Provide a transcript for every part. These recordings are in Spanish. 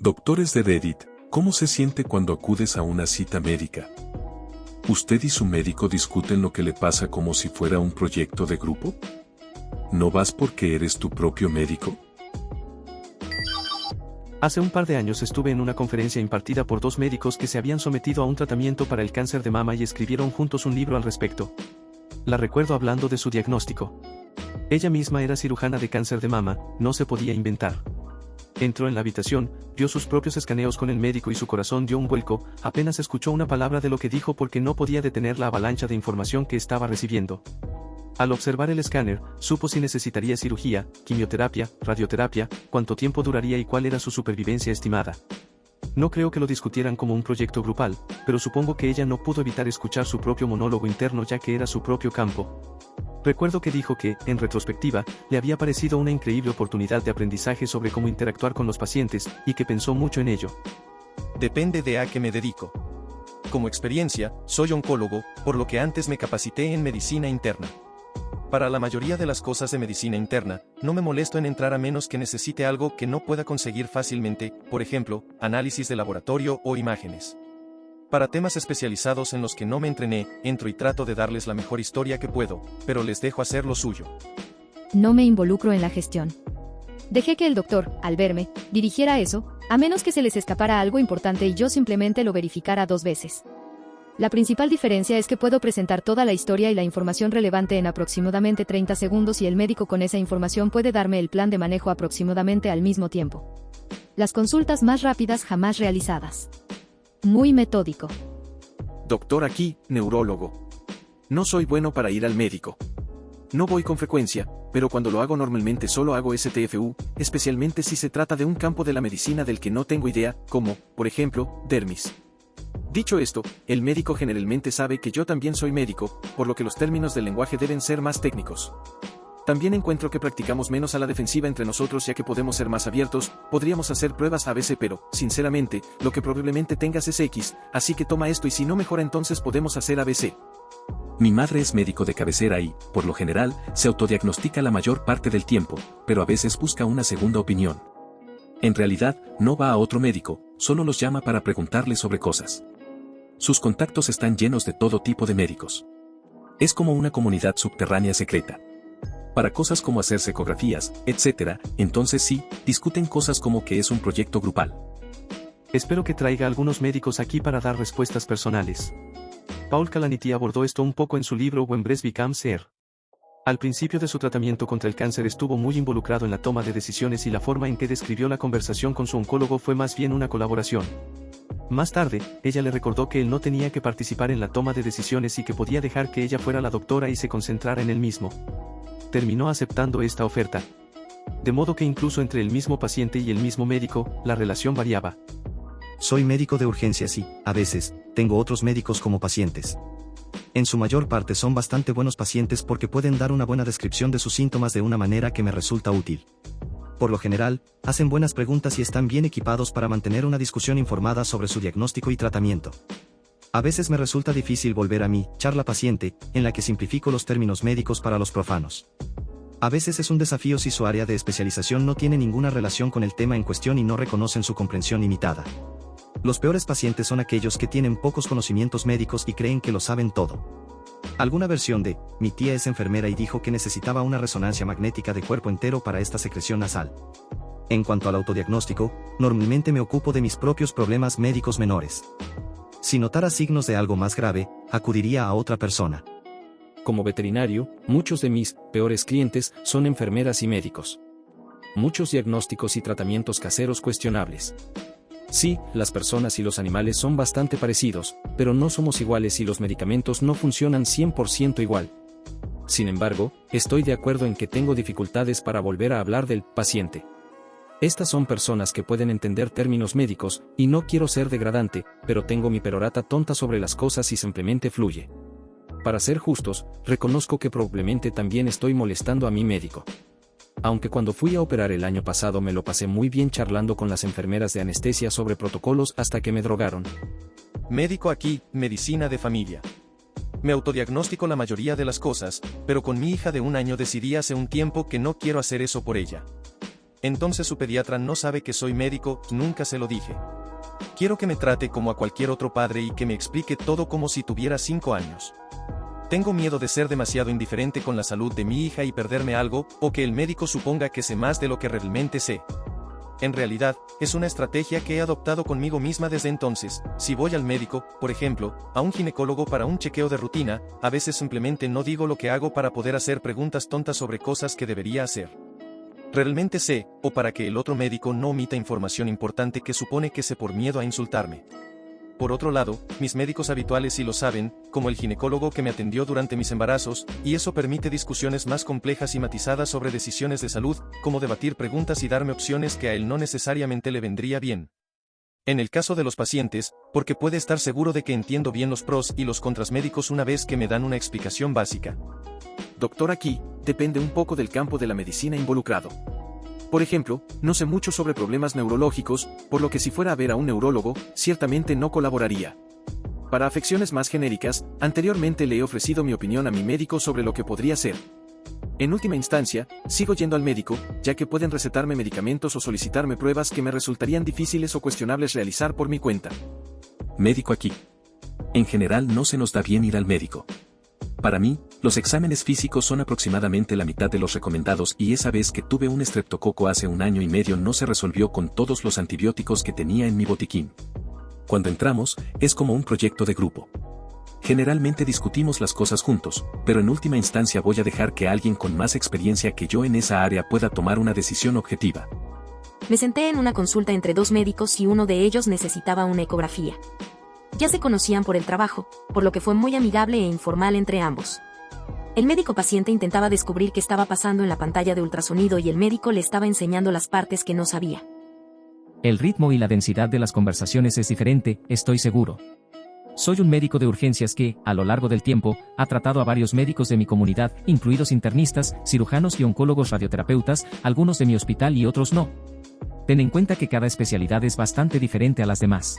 Doctores de Reddit, ¿cómo se siente cuando acudes a una cita médica? ¿Usted y su médico discuten lo que le pasa como si fuera un proyecto de grupo? ¿No vas porque eres tu propio médico? Hace un par de años estuve en una conferencia impartida por dos médicos que se habían sometido a un tratamiento para el cáncer de mama y escribieron juntos un libro al respecto. La recuerdo hablando de su diagnóstico. Ella misma era cirujana de cáncer de mama, no se podía inventar. Entró en la habitación, vio sus propios escaneos con el médico y su corazón dio un vuelco, apenas escuchó una palabra de lo que dijo porque no podía detener la avalancha de información que estaba recibiendo. Al observar el escáner, supo si necesitaría cirugía, quimioterapia, radioterapia, cuánto tiempo duraría y cuál era su supervivencia estimada. No creo que lo discutieran como un proyecto grupal, pero supongo que ella no pudo evitar escuchar su propio monólogo interno ya que era su propio campo. Recuerdo que dijo que, en retrospectiva, le había parecido una increíble oportunidad de aprendizaje sobre cómo interactuar con los pacientes, y que pensó mucho en ello. Depende de a qué me dedico. Como experiencia, soy oncólogo, por lo que antes me capacité en medicina interna. Para la mayoría de las cosas de medicina interna, no me molesto en entrar a menos que necesite algo que no pueda conseguir fácilmente, por ejemplo, análisis de laboratorio o imágenes. Para temas especializados en los que no me entrené, entro y trato de darles la mejor historia que puedo, pero les dejo hacer lo suyo. No me involucro en la gestión. Dejé que el doctor, al verme, dirigiera eso, a menos que se les escapara algo importante y yo simplemente lo verificara 2 veces. La principal diferencia es que puedo presentar toda la historia y la información relevante en aproximadamente 30 segundos y el médico con esa información puede darme el plan de manejo aproximadamente al mismo tiempo. Las consultas más rápidas jamás realizadas. Muy metódico. Doctor aquí, neurólogo. No soy bueno para ir al médico. No voy con frecuencia, pero cuando lo hago normalmente solo hago STFU, especialmente si se trata de un campo de la medicina del que no tengo idea, como, por ejemplo, dermis. Dicho esto, el médico generalmente sabe que yo también soy médico, por lo que los términos del lenguaje deben ser más técnicos. También encuentro que practicamos menos a la defensiva entre nosotros ya que podemos ser más abiertos, podríamos hacer pruebas ABC pero, sinceramente, lo que probablemente tengas es X, así que toma esto y si no mejora entonces podemos hacer ABC. Mi madre es médico de cabecera y, por lo general, se autodiagnostica la mayor parte del tiempo, pero a veces busca una segunda opinión. En realidad, no va a otro médico, solo los llama para preguntarle sobre cosas. Sus contactos están llenos de todo tipo de médicos. Es como una comunidad subterránea secreta. Para cosas como hacerse ecografías, etc., entonces sí, discuten cosas como que es un proyecto grupal. Espero que traiga algunos médicos aquí para dar respuestas personales. Paul Kalanithi abordó esto un poco en su libro When Breast Becomes Air. Al principio de su tratamiento contra el cáncer estuvo muy involucrado en la toma de decisiones y la forma en que describió la conversación con su oncólogo fue más bien una colaboración. Más tarde, ella le recordó que él no tenía que participar en la toma de decisiones y que podía dejar que ella fuera la doctora y se concentrara en él mismo. Terminó aceptando esta oferta. De modo que incluso entre el mismo paciente y el mismo médico, la relación variaba. Soy médico de urgencias y, a veces, tengo otros médicos como pacientes. En su mayor parte son bastante buenos pacientes porque pueden dar una buena descripción de sus síntomas de una manera que me resulta útil. Por lo general, hacen buenas preguntas y están bien equipados para mantener una discusión informada sobre su diagnóstico y tratamiento. A veces me resulta difícil volver a mi charla paciente, en la que simplifico los términos médicos para los profanos. A veces es un desafío si su área de especialización no tiene ninguna relación con el tema en cuestión y no reconocen su comprensión limitada. Los peores pacientes son aquellos que tienen pocos conocimientos médicos y creen que lo saben todo. Alguna versión de, mi tía es enfermera y dijo que necesitaba una resonancia magnética de cuerpo entero para esta secreción nasal. En cuanto al autodiagnóstico, normalmente me ocupo de mis propios problemas médicos menores. Si notara signos de algo más grave, acudiría a otra persona. Como veterinario, muchos de mis peores clientes son enfermeras y médicos. Muchos diagnósticos y tratamientos caseros cuestionables. Sí, las personas y los animales son bastante parecidos, pero no somos iguales y los medicamentos no funcionan 100% igual. Sin embargo, estoy de acuerdo en que tengo dificultades para volver a hablar del paciente. Estas son personas que pueden entender términos médicos, y no quiero ser degradante, pero tengo mi perorata tonta sobre las cosas y simplemente fluye. Para ser justos, reconozco que probablemente también estoy molestando a mi médico. Aunque cuando fui a operar el año pasado me lo pasé muy bien charlando con las enfermeras de anestesia sobre protocolos hasta que me drogaron. Médico aquí, medicina de familia. Me autodiagnostico la mayoría de las cosas, pero con mi hija de 1 año decidí hace un tiempo que no quiero hacer eso por ella. Entonces su pediatra no sabe que soy médico, nunca se lo dije. Quiero que me trate como a cualquier otro padre y que me explique todo como si tuviera 5 años. Tengo miedo de ser demasiado indiferente con la salud de mi hija y perderme algo, o que el médico suponga que sé más de lo que realmente sé. En realidad, es una estrategia que he adoptado conmigo misma desde entonces. Si voy al médico, por ejemplo, a un ginecólogo para un chequeo de rutina, a veces simplemente no digo lo que hago para poder hacer preguntas tontas sobre cosas que debería hacer. Realmente sé, o para que el otro médico no omita información importante que supone que sé por miedo a insultarme. Por otro lado, mis médicos habituales sí lo saben, como el ginecólogo que me atendió durante mis embarazos, y eso permite discusiones más complejas y matizadas sobre decisiones de salud, como debatir preguntas y darme opciones que a él no necesariamente le vendría bien. En el caso de los pacientes, porque puede estar seguro de que entiendo bien los pros y los contras médicos una vez que me dan una explicación básica. Doctor, aquí, depende un poco del campo de la medicina involucrado. Por ejemplo, no sé mucho sobre problemas neurológicos, por lo que si fuera a ver a un neurólogo, ciertamente no colaboraría. Para afecciones más genéricas, anteriormente le he ofrecido mi opinión a mi médico sobre lo que podría ser. En última instancia, sigo yendo al médico, ya que pueden recetarme medicamentos o solicitarme pruebas que me resultarían difíciles o cuestionables realizar por mi cuenta. Médico aquí. En general no se nos da bien ir al médico. Para mí, los exámenes físicos son aproximadamente la mitad de los recomendados y esa vez que tuve un estreptococo hace 1 año y medio no se resolvió con todos los antibióticos que tenía en mi botiquín. Cuando entramos, es como un proyecto de grupo. Generalmente discutimos las cosas juntos, pero en última instancia voy a dejar que alguien con más experiencia que yo en esa área pueda tomar una decisión objetiva. Me senté en una consulta entre 2 médicos y uno de ellos necesitaba una ecografía. Ya se conocían por el trabajo, por lo que fue muy amigable e informal entre ambos. El médico paciente intentaba descubrir qué estaba pasando en la pantalla de ultrasonido y el médico le estaba enseñando las partes que no sabía. El ritmo y la densidad de las conversaciones es diferente, estoy seguro. Soy un médico de urgencias que, a lo largo del tiempo, ha tratado a varios médicos de mi comunidad, incluidos internistas, cirujanos y oncólogos radioterapeutas, algunos de mi hospital y otros no. Ten en cuenta que cada especialidad es bastante diferente a las demás.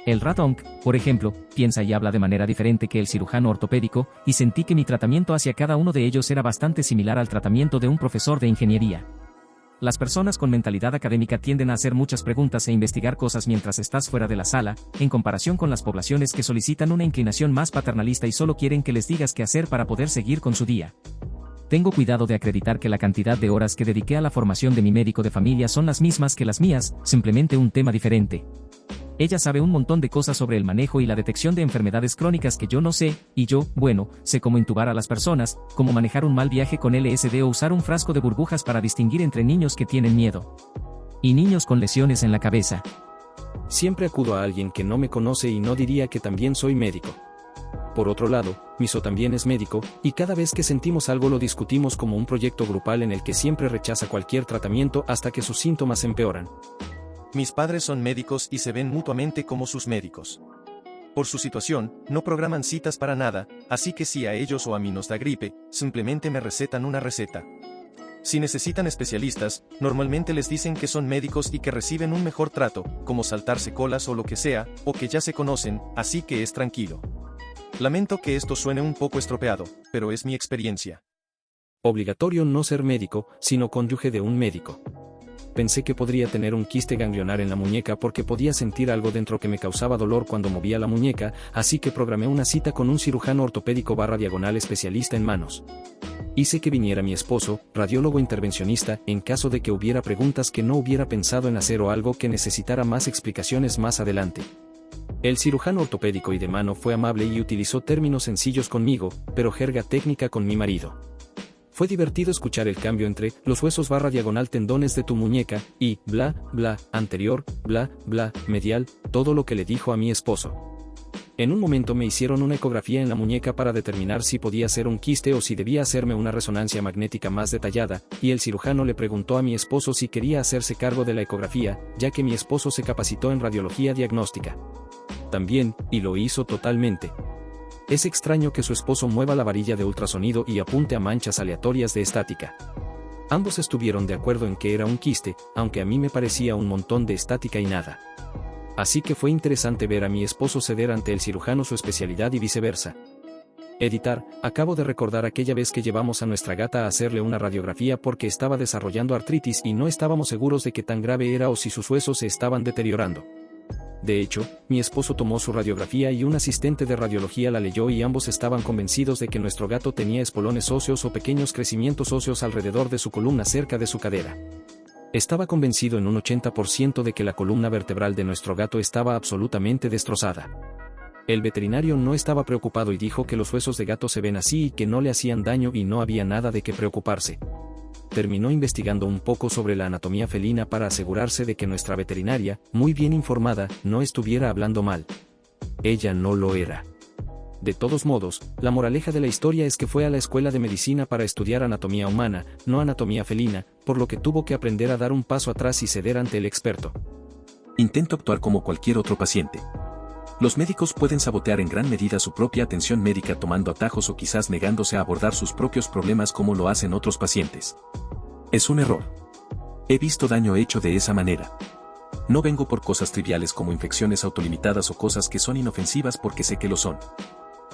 El radonc, por ejemplo, piensa y habla de manera diferente que el cirujano ortopédico, y sentí que mi tratamiento hacia cada uno de ellos era bastante similar al tratamiento de un profesor de ingeniería. Las personas con mentalidad académica tienden a hacer muchas preguntas e investigar cosas mientras estás fuera de la sala, en comparación con las poblaciones que solicitan una inclinación más paternalista y solo quieren que les digas qué hacer para poder seguir con su día. Tengo cuidado de acreditar que la cantidad de horas que dediqué a la formación de mi médico de familia son las mismas que las mías, simplemente un tema diferente. Ella sabe un montón de cosas sobre el manejo y la detección de enfermedades crónicas que yo no sé, y yo, bueno, sé cómo intubar a las personas, cómo manejar un mal viaje con LSD o usar un frasco de burbujas para distinguir entre niños que tienen miedo y niños con lesiones en la cabeza. Siempre acudo a alguien que no me conoce y no diría que también soy médico. Por otro lado, Miso también es médico, y cada vez que sentimos algo lo discutimos como un proyecto grupal en el que siempre rechaza cualquier tratamiento hasta que sus síntomas empeoran. Mis padres son médicos y se ven mutuamente como sus médicos. Por su situación, no programan citas para nada, así que si a ellos o a mí nos da gripe, simplemente me recetan una receta. Si necesitan especialistas, normalmente les dicen que son médicos y que reciben un mejor trato, como saltarse colas o lo que sea, o que ya se conocen, así que es tranquilo. Lamento que esto suene un poco estropeado, pero es mi experiencia. Obligatorio no ser médico, sino cónyuge de un médico. Pensé que podría tener un quiste ganglionar en la muñeca porque podía sentir algo dentro que me causaba dolor cuando movía la muñeca, así que programé una cita con un cirujano ortopédico / especialista en manos. Hice que viniera mi esposo, radiólogo intervencionista, en caso de que hubiera preguntas que no hubiera pensado en hacer o algo que necesitara más explicaciones más adelante. El cirujano ortopédico y de mano fue amable y utilizó términos sencillos conmigo, pero jerga técnica con mi marido. Fue divertido escuchar el cambio entre los huesos / tendones de tu muñeca y bla, bla, anterior, bla, bla, medial, todo lo que le dijo a mi esposo. En un momento me hicieron una ecografía en la muñeca para determinar si podía ser un quiste o si debía hacerme una resonancia magnética más detallada, y el cirujano le preguntó a mi esposo si quería hacerse cargo de la ecografía, ya que mi esposo se capacitó en radiología diagnóstica. También, y lo hizo totalmente. Es extraño que su esposo mueva la varilla de ultrasonido y apunte a manchas aleatorias de estática. Ambos estuvieron de acuerdo en que era un quiste, aunque a mí me parecía un montón de estática y nada. Así que fue interesante ver a mi esposo ceder ante el cirujano su especialidad y viceversa. Editar, acabo de recordar aquella vez que llevamos a nuestra gata a hacerle una radiografía porque estaba desarrollando artritis y no estábamos seguros de qué tan grave era o si sus huesos se estaban deteriorando. De hecho, mi esposo tomó su radiografía y un asistente de radiología la leyó y ambos estaban convencidos de que nuestro gato tenía espolones óseos o pequeños crecimientos óseos alrededor de su columna cerca de su cadera. Estaba convencido en un 80% de que la columna vertebral de nuestro gato estaba absolutamente destrozada. El veterinario no estaba preocupado y dijo que los huesos de gato se ven así y que no le hacían daño y no había nada de qué preocuparse. Terminó investigando un poco sobre la anatomía felina para asegurarse de que nuestra veterinaria, muy bien informada, no estuviera hablando mal. Ella no lo era. De todos modos, la moraleja de la historia es que fue a la escuela de medicina para estudiar anatomía humana, no anatomía felina, por lo que tuvo que aprender a dar un paso atrás y ceder ante el experto. Intento actuar como cualquier otro paciente. Los médicos pueden sabotear en gran medida su propia atención médica tomando atajos o quizás negándose a abordar sus propios problemas como lo hacen otros pacientes. Es un error. He visto daño hecho de esa manera. No vengo por cosas triviales como infecciones autolimitadas o cosas que son inofensivas porque sé que lo son.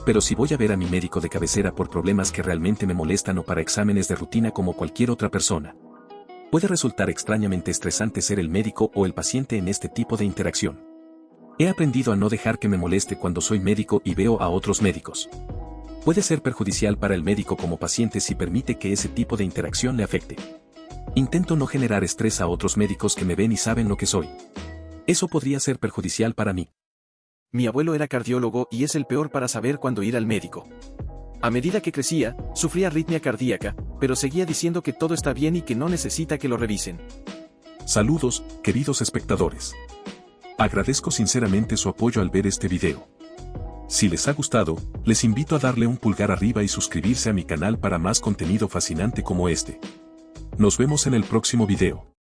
Pero si voy a ver a mi médico de cabecera por problemas que realmente me molestan o para exámenes de rutina como cualquier otra persona, puede resultar extrañamente estresante ser el médico o el paciente en este tipo de interacción. He aprendido a no dejar que me moleste cuando soy médico y veo a otros médicos. Puede ser perjudicial para el médico como paciente si permite que ese tipo de interacción le afecte. Intento no generar estrés a otros médicos que me ven y saben lo que soy. Eso podría ser perjudicial para mí. Mi abuelo era cardiólogo y es el peor para saber cuándo ir al médico. A medida que crecía, sufría arritmia cardíaca, pero seguía diciendo que todo está bien y que no necesita que lo revisen. Saludos, queridos espectadores. Agradezco sinceramente su apoyo al ver este video. Si les ha gustado, les invito a darle un pulgar arriba y suscribirse a mi canal para más contenido fascinante como este. Nos vemos en el próximo video.